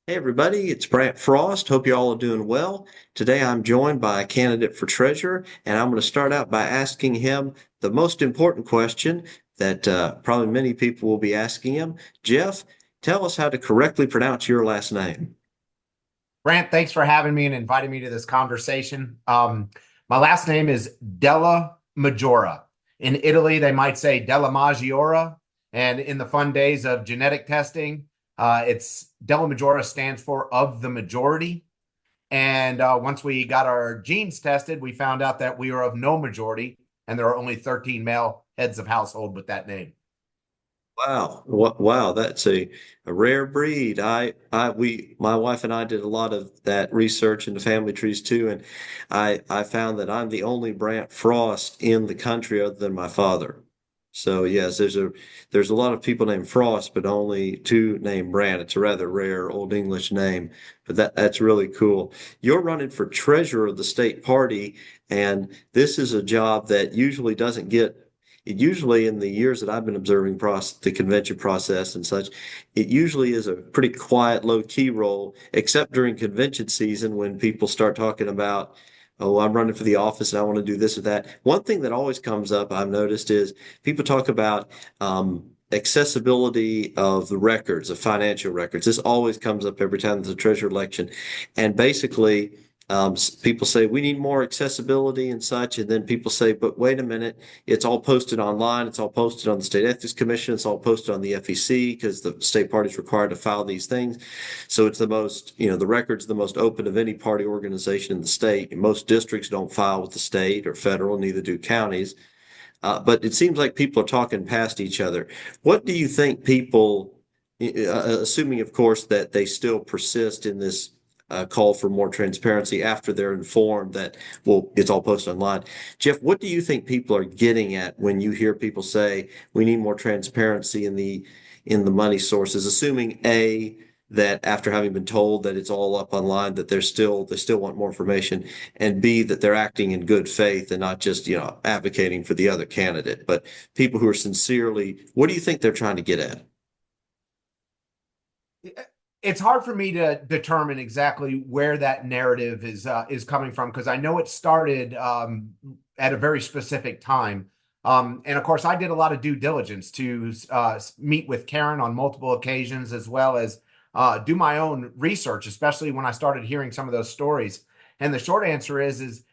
Hey everybody, it's Brant Frost. Hope you all are doing well. Today I'm joined by a candidate for treasurer, and I'm going to start out by asking him the most important question that probably many people will be asking him. Jeff, tell us how to correctly pronounce your last name. Brant, thanks for having me and inviting me to this conversation. My last name is Della Majora. In Italy, they might say Dellamagioria. And in the fun days of genetic testing, it's Della Majora stands for of the majority. And once we got our genes tested, we found out that we are of no majority, and there are only 13 male heads of household with that name. Wow. Wow, that's a rare breed. My wife and I did a lot of that research into family trees too, and I found that I'm the only Brant Frost in the country other than my father. So yes, there's a lot of people named Frost, but only two named Brant. It's a rather rare Old English name, but that's really cool. You're running for treasurer of the state party, and this is a job that usually doesn't get it usually in the years that I've been observing the convention process and such, it usually is a pretty quiet, low key role, except during convention season when people start talking about, oh, I'm running for the office and I want to do this or that. One thing that always comes up, I've noticed, is people talk about accessibility of the records, of financial records. This always comes up every time there's a treasurer election. And basically, people say we need more accessibility and such, and then people say, but wait a minute, it's all posted online, it's all posted on the State Ethics Commission, it's all posted on the FEC because the state party is required to file these things. So it's the most, the record's the most open of any party organization in the state. Most districts don't file with the state or federal, neither do counties. But it seems like people are talking past each other. What do you think assuming, of course, that they still persist in this call for more transparency after they're informed that, well, it's all posted online. Jeff, what do you think people are getting at when you hear people say we need more transparency in the money sources, assuming A, that after having been told that it's all up online, that they still want more information, and B, that they're acting in good faith and not just, advocating for the other candidate, but people who are sincerely, what do you think they're trying to get at? It's hard for me to determine exactly where that narrative is coming from because I know it started at a very specific time. And of course, I did a lot of due diligence to meet with Karen on multiple occasions, as well as do my own research, especially when I started hearing some of those stories. And the short answer is it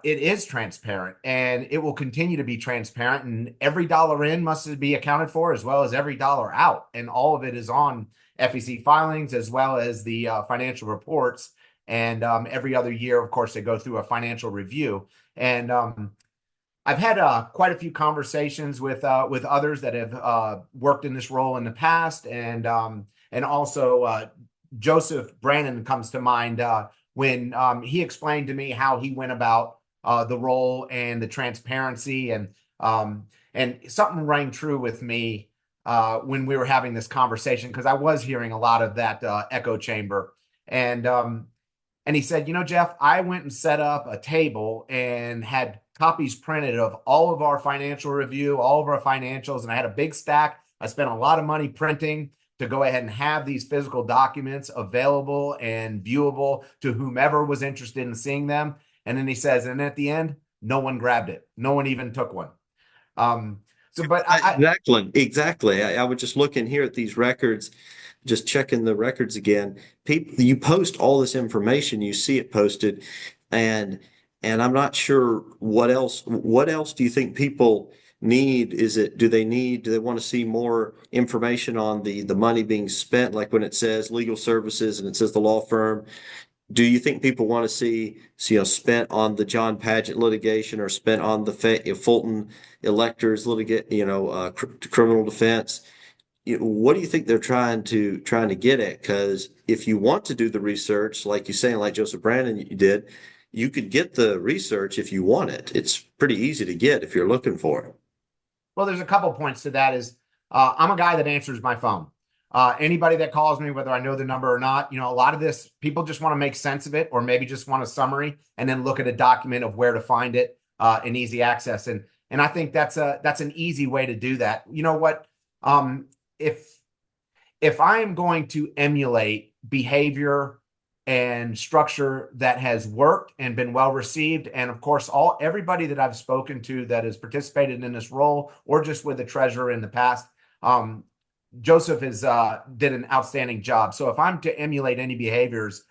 is transparent, and it will continue to be transparent. And every dollar in must be accounted for, as well as every dollar out, and all of it is on FEC filings as well as the financial reports. And every other year, of course, they go through a financial review. And I've had quite a few conversations with others that have worked in this role in the past, and also Joseph Brannon comes to mind when he explained to me how he went about the role and the transparency, and something rang true with me when we were having this conversation because I was hearing a lot of that echo chamber. And he said, Jeff, I went and set up a table and had copies printed of all of our financial review, all of our financials, and I had a big stack. I spent a lot of money printing to go ahead and have these physical documents available and viewable to whomever was interested in seeing them. And then he says, and at the end, no one grabbed it. No one even took one. Um, so, but Exactly, exactly. I was just looking here at these records, just checking the records again. People, you post all this information, you see it posted, and and I'm not sure what else. What else do you think people need? Do they want to see more information on the money being spent, like when it says legal services and it says the law firm? Do you think people want to see, spent on the John Paget litigation or spent on the Fulton electors litigate, criminal defense? What do you think they're trying to get at? Because if you want to do the research, like you say, and like Joseph Brandon you did, you could get the research if you want it. It's pretty easy to get if you're looking for it. Well, there's a couple points to that. Is I'm a guy that answers my phone. Anybody that calls me, whether I know the number or not, a lot of this people just want to make sense of it, or maybe just want a summary and then look at a document of where to find it in easy access. And I think that's an easy way to do that. You know what? Um, if if I am going to emulate behavior and structure that has worked and been well received. And of course, everybody that I've spoken to that has participated in this role or just with the treasurer in the past, Joseph has did an outstanding job. So if I'm to emulate any behaviors,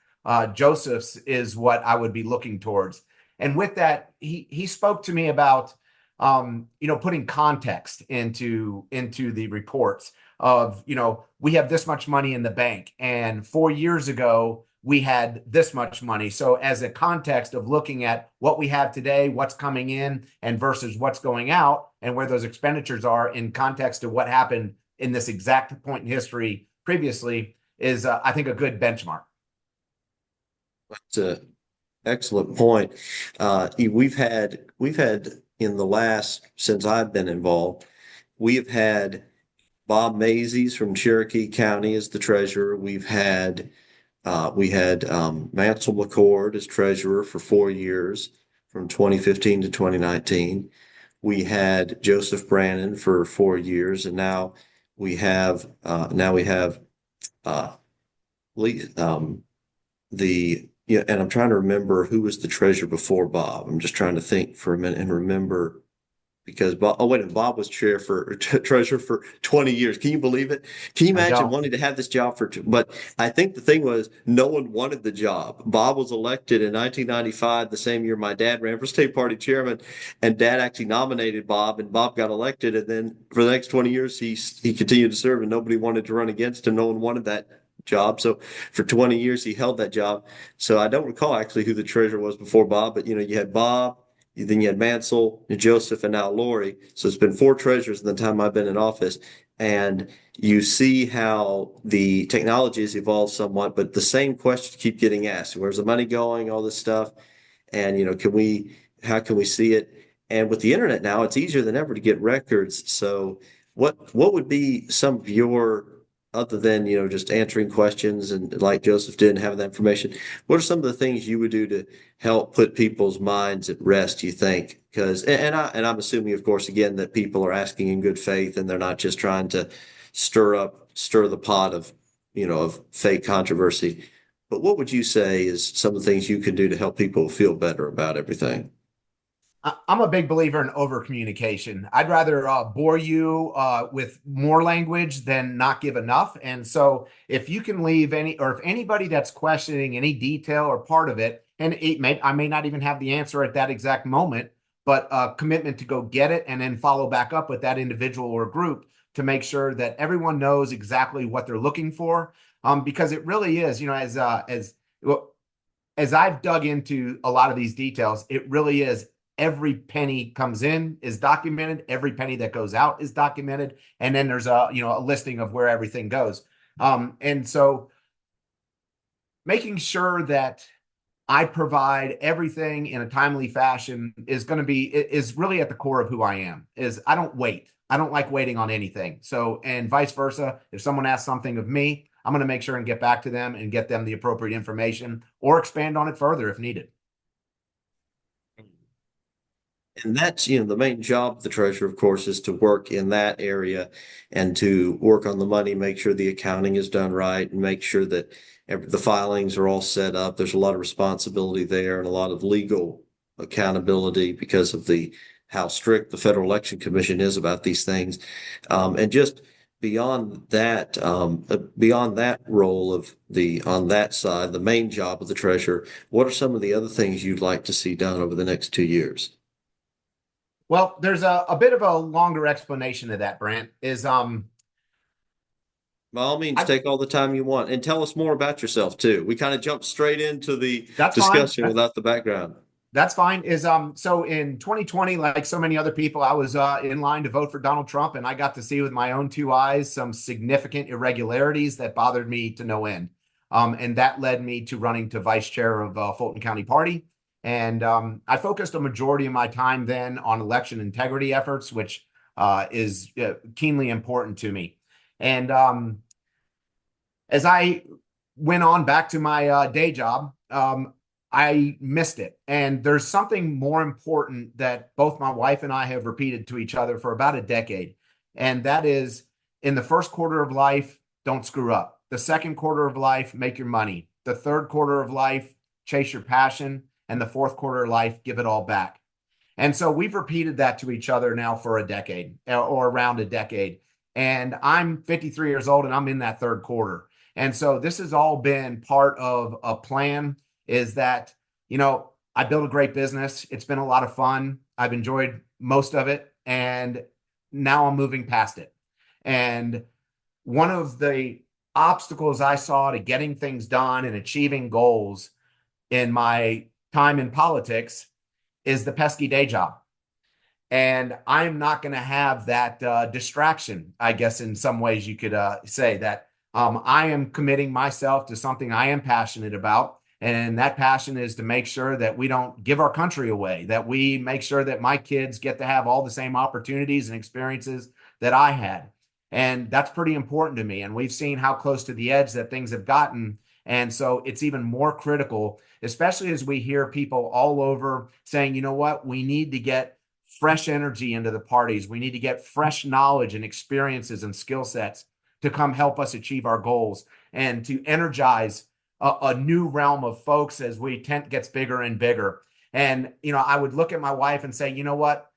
Joseph's is what I would be looking towards. And with that, he spoke to me about putting context into the reports of, we have this much money in the bank, and 4 years ago we had this much money. So as a context of looking at what we have today, what's coming in, and versus what's going out, and where those expenditures are in context of what happened in this exact point in history previously is, I think, a good benchmark. That's an excellent point. We've had in the last since I've been involved, we have had Bob Mazies from Cherokee County as the treasurer. We had Mansell McCord as treasurer for 4 years, from 2015 to 2019. We had Joseph Brannon for 4 years, and now we have uh, Lee, and I'm trying to remember who was the treasurer before Bob. I'm just trying to think for a minute and remember, because Bob, oh wait, Bob was treasurer for 20 years. Can you believe it? Can you I imagine don't. wanting to have this job but I think the thing was no one wanted the job. Bob was elected in 1995, the same year my dad ran for state party chairman, and dad actually nominated Bob, and Bob got elected. And then for the next 20 years, he continued to serve, and nobody wanted to run against him. No one wanted that job. So for 20 years, he held that job. So I don't recall actually who the treasurer was before Bob, but you had Bob, then you had Mansell, Joseph, and now Lori. So it's been four treasurers in the time I've been in office. And you see how the technology has evolved somewhat, but the same questions keep getting asked. Where's the money going? All this stuff. And, how can we see it? And with the internet now, it's easier than ever to get records. So what would be some of your, other than, just answering questions and like Joseph did and having that information, what are some of the things you would do to help put people's minds at rest, you think? Because I'm assuming, of course, again, that people are asking in good faith and they're not just trying to stir the pot of, of fake controversy. But what would you say is some of the things you can do to help people feel better about everything? I'm a big believer in over communication. I'd rather bore you with more language than not give enough. And so, if you can leave or if anybody that's questioning any detail or part of it, and I may not even have the answer at that exact moment, but a commitment to go get it and then follow back up with that individual or group to make sure that everyone knows exactly what they're looking for. Because it really is, well, as I've dug into a lot of these details, it really is every penny comes in is documented, every penny that goes out is documented, and then there's a listing of where everything goes. And so making sure that I provide everything in a timely fashion is really at the core of who I am. Is I don't wait. I don't like waiting on anything. So, and vice versa, if someone asks something of me, I'm going to make sure and get back to them and get them the appropriate information or expand on it further if needed. And that's, the main job of the treasurer, of course, is to work in that area and to work on the money, make sure the accounting is done right, and make sure that the filings are all set up. There's a lot of responsibility there and a lot of legal accountability because of how strict the Federal Election Commission is about these things. And just beyond that role on that side, the main job of the treasurer, what are some of the other things you'd like to see done over the next 2 years? Well, there's a bit of a longer explanation of that, Brant, is By all means, I take all the time you want and tell us more about yourself too. We kind of jumped straight into the that's fine. discussion without the background. That's fine. Is so in 2020, like so many other people, I was in line to vote for Donald Trump, and I got to see with my own two eyes some significant irregularities that bothered me to no end. And that led me to running to vice chair of Fulton County Party. And I focused a majority of my time then on election integrity efforts, which is keenly important to me. And as I went on back to my day job, I missed it. And there's something more important that both my wife and I have repeated to each other for about a decade. And that is, in the first quarter of life, don't screw up. the second quarter of life, make your money. The third quarter of life, chase your passion. And the fourth quarter of life, give it all back. And so we've repeated that to each other now for a decade or around a decade. And I'm 53 years old and I'm in that third quarter. And so this has all been part of a plan is that, I built a great business. It's been a lot of fun. I've enjoyed most of it. And now I'm moving past it. And one of the obstacles I saw to getting things done and achieving goals in my time in politics is the pesky day job. And I'm not going to have that distraction, I guess, in some ways you could say that I am committing myself to something I am passionate about. And that passion is to make sure that we don't give our country away, that we make sure that my kids get to have all the same opportunities and experiences that I had. And that's pretty important to me. And we've seen how close to the edge that things have gotten. And so it's even more critical, especially as we hear people all over saying, you know what, we need to get fresh energy into the parties. We need to get fresh knowledge and experiences and skill sets to come help us achieve our goals and to energize a new realm of folks as we tent gets bigger and bigger. And, I would look at my wife and say, you know what,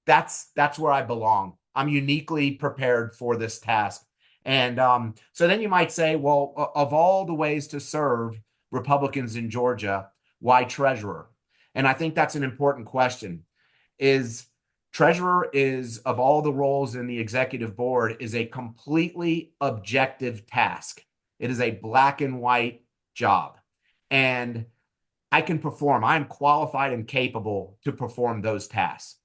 that's where I belong. I'm uniquely prepared for this task. And so then you might say, well, of all the ways to serve Republicans in Georgia, why treasurer? And I think that's an important question. Is treasurer is, of all the roles in the executive board, is a completely objective task. It is a black and white job. And I can perform. I'm qualified and capable to perform those tasks.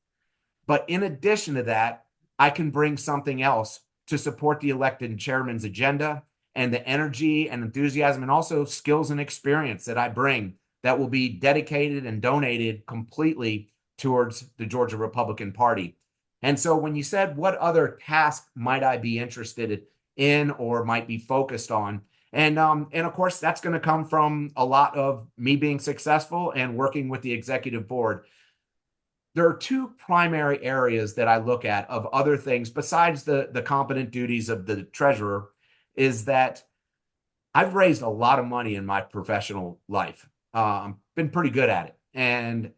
But in addition to that, I can bring something else to support the elected chairman's agenda and the energy and enthusiasm and also skills and experience that I bring that will be dedicated and donated completely towards the Georgia Republican Party. And so when you said what other task might I be interested in or might be focused on, and of course that's going to come from a lot of me being successful and working with the executive board. There are two primary areas that I look at of other things besides the competent duties of the treasurer is that I've raised a lot of money in my professional life. Been pretty good at it. And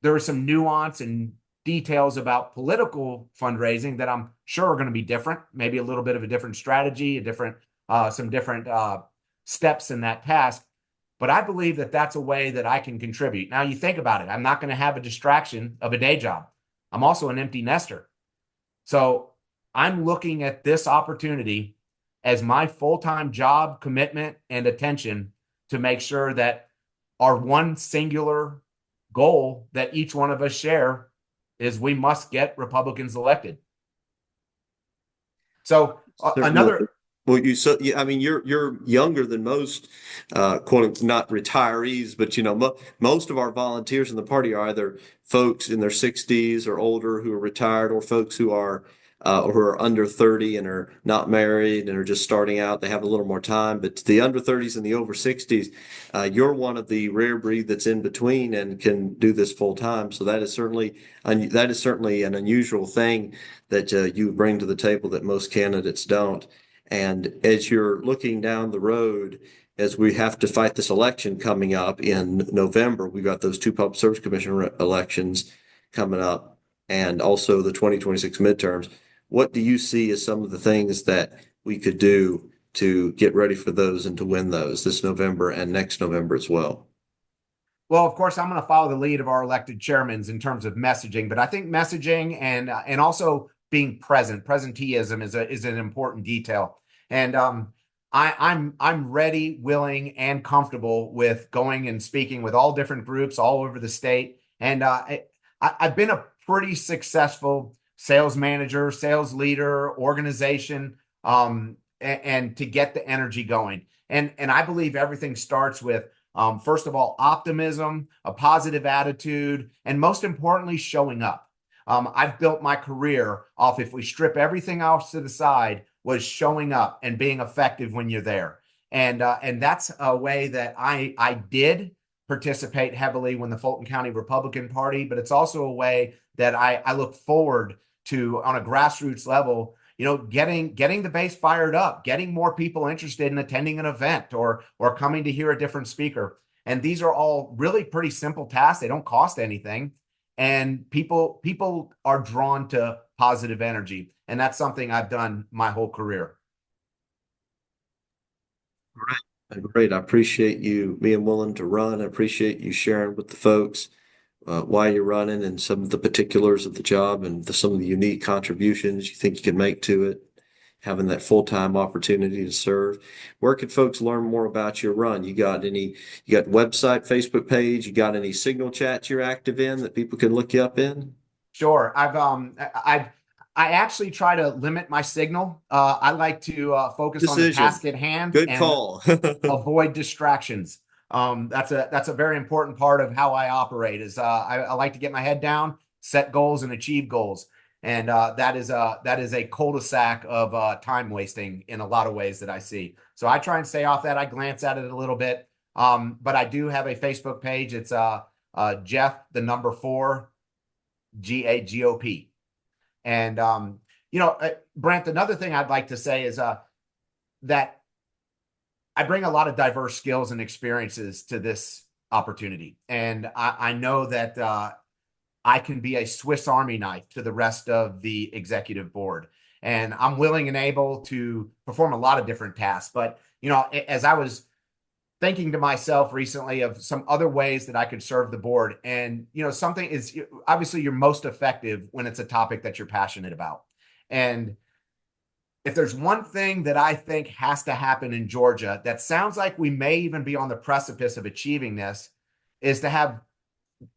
there are some nuance and details about political fundraising that I'm sure are going to be different, maybe a little bit of a different strategy, some different steps in that task. But I believe that that's a way that I can contribute. Now, you think about it. I'm not going to have a distraction of a day job. I'm also an empty nester. So I'm looking at this opportunity as my full-time job commitment and attention to make sure that our one singular goal that each one of us share is we must get Republicans elected. So another. Well, I mean, you're younger than most, quote, not retirees, but most of our volunteers in the party are either folks in their 60s or older who are retired, or folks who are under 30 and are not married and are just starting out. They have a little more time, but the under 30s and the over 60s, you're one of the rare breed that's in between and can do this full time. So that is certainly an unusual thing that you bring to the table that most candidates don't. And as you're looking down the road, as we have to fight this election coming up in November, we've got those two Public Service Commission elections coming up and also the 2026 midterms. What do you see as some of the things that we could do to get ready for those and to win those this November and next November as well? Well, of course, I'm going to follow the lead of our elected chairmen in terms of messaging, but I think messaging and also being present, presenteeism is an important detail. And I'm ready, willing, and comfortable with going and speaking with all different groups all over the state. And I've been a pretty successful sales manager, sales leader, organization, and to get the energy going. And I believe everything starts with first of all, optimism, a positive attitude, and most importantly, showing up. I've built my career off, if we strip everything else to the side, was showing up and being effective when you're there. And that's a way that I did participate heavily when the Fulton County Republican Party, but it's also a way that I look forward to on a grassroots level, getting the base fired up, getting more people interested in attending an event or coming to hear a different speaker. And these are all really pretty simple tasks. They don't cost anything, and people are drawn to positive energy, and that's something I've done my whole career. Great. Great. I appreciate you being willing to run. I appreciate you sharing with the folks why you're running and some of the particulars of the job and some of the unique contributions you think you can make to it, having that full-time opportunity to serve. Where can folks learn more about your run? You got website, Facebook page, you got any signal chats you're active in that people can look you up in? Sure. I actually try to limit my signal. I like to focus on the Decision. task at hand Good and call. avoid distractions. That's a very important part of how I operate. Is I like to get my head down, set goals, and achieve goals, and that is a cul-de-sac of time wasting in a lot of ways that I see. So I try and stay off that. I glance at it a little bit, but I do have a Facebook page. It's Jeff the number four GAGOP. And Brent, another thing I'd like to say is that I bring a lot of diverse skills and experiences to this opportunity, and I know that I can be a Swiss Army knife to the rest of the executive board, and I'm willing and able to perform a lot of different tasks. But as I was thinking to myself recently of some other ways that I could serve the board. And, something is obviously you're most effective when it's a topic that you're passionate about. And if there's one thing that I think has to happen in Georgia that sounds like we may even be on the precipice of achieving this, is to have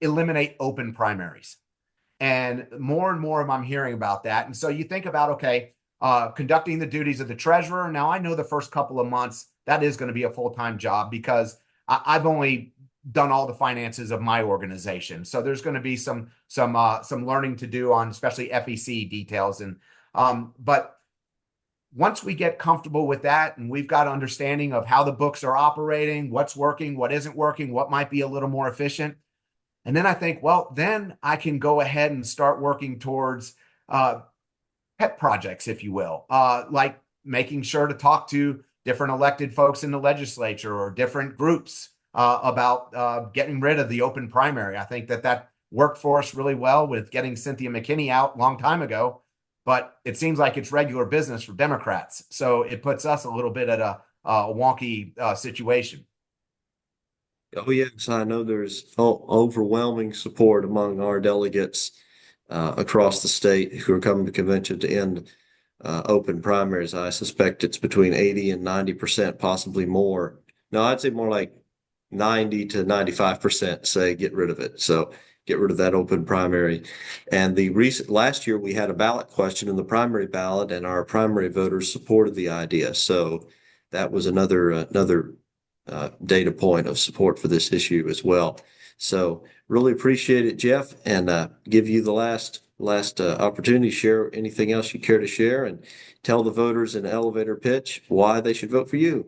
eliminate open primaries. And more I'm hearing about that. And so you think about, okay, conducting the duties of the treasurer. Now, I know the first couple of months that is going to be a full-time job because I've only done all the finances of my organization. So there's going to be some learning to do on especially FEC details. And but once we get comfortable with that and we've got understanding of how the books are operating, what's working, what isn't working, what might be a little more efficient, and then I think, well, then I can go ahead and start working towards pet projects, if you will, like making sure to talk to different elected folks in the legislature or different groups about getting rid of the open primary. I think that worked for us really well with getting Cynthia McKinney out a long time ago, but it seems like it's regular business for Democrats. So it puts us a little bit at a wonky situation. Oh, yes, I know there's overwhelming support among our delegates across the state who are coming to convention to end open primaries. I suspect it's between 80 and 90%, possibly more. No, I'd say more like 90 to 95% say get rid of it. So get rid of that open primary. And the recent last year we had a ballot question in the primary ballot, and our primary voters supported the idea. So that was another data point of support for this issue as well. So really appreciate it, Jeff, and give you the last opportunity to share anything else you care to share and tell the voters in an elevator pitch why they should vote for you.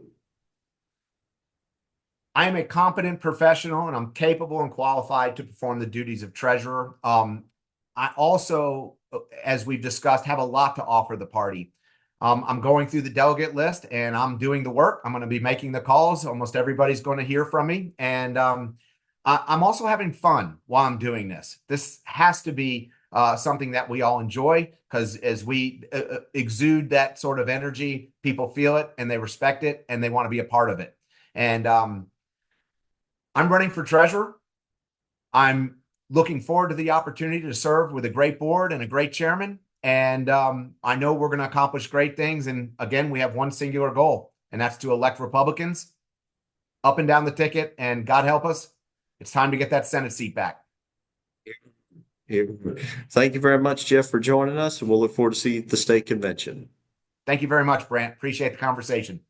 I am a competent professional and I'm capable and qualified to perform the duties of treasurer. I also, as we've discussed, have a lot to offer the party. I'm going through the delegate list and I'm doing the work. I'm going to be making the calls. Almost everybody's going to hear from me. And I'm also having fun while I'm doing this. This has to be something that we all enjoy because as we exude that sort of energy, people feel it and they respect it and they want to be a part of it. And I'm running for treasurer. I'm looking forward to the opportunity to serve with a great board and a great chairman. And I know we're going to accomplish great things. And again, we have one singular goal, and that's to elect Republicans up and down the ticket. And God help us, it's time to get that Senate seat back. Thank you very much, Jeff, for joining us, and we'll look forward to see the state convention. Thank you very much, Brant. Appreciate the conversation.